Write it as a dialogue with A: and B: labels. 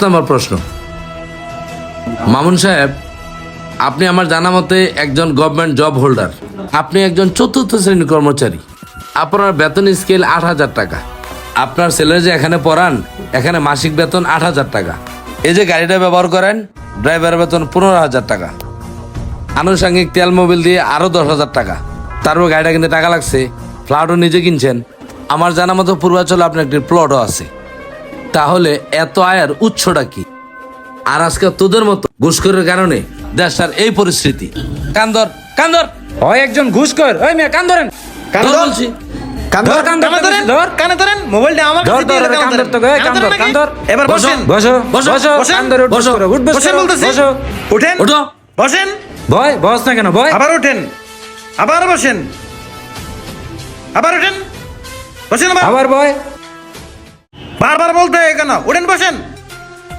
A: নম্বর প্রশ্ন, মামুন সাহেব, আপনি আমার জানা মতে একজন গভর্নমেন্ট জব হোল্ডার। আপনি একজন চতুর্থ শ্রেণীর কর্মচারী। আপনার বেতন স্কেল ৮,০০০ টাকা। আপনার ছেলের যে এখানে পড়ান, এখানে মাসিক বেতন ৮,০০০ টাকা। এই যে গাড়িটা ব্যবহার করেন, ড্রাইভারের বেতন ১৫,০০০ টাকা। আনুষঙ্গিক তেল মোবিল দিয়ে আরো ১০,০০০ টাকা। তারপর গাড়িটা কিনতে টাকা লাগছে, ফ্ল্যাটও নিজে কিনছেন। আমার জানা মতো পূর্বাচলে আপনার একটি প্লটও আছে। তাহলে এত আয়ের উৎসটা কি? আর আজকে তোদের মতো ঘুষখোরের কারণে দেশটার এই পরিস্থিতি। কান্দর কান্দর
B: হয় একজন ঘুষখোর। ওই মেয়ে কান ধরেন, কান
A: ধর
B: ধর
A: বলছি।
B: ধর, কান ধর, ধর
C: কানে ধরেন মোবাইলটা আমার
B: ধর,
C: কাছে দিয়ে
B: ধর, কান ধর তো, এই কান ধর, কান ধর।
C: এবার বসেন
B: বসো
A: বসো,
B: বসো,
C: বসেন,
B: কান ধরে উঠ,
A: বসো,
B: বসো, উঠ, বসো,
C: বসেন বলতেছি
B: বসো।
C: উঠেন
A: ওঠো।
C: বসেন
B: ভয় বস না কেন ভয়?
C: আবার উঠেন আবার বসেন আবার উঠেন বসেন আবার
B: আবার ভয়?
C: বারবার বলতে হয় কেন উঠেন বসেন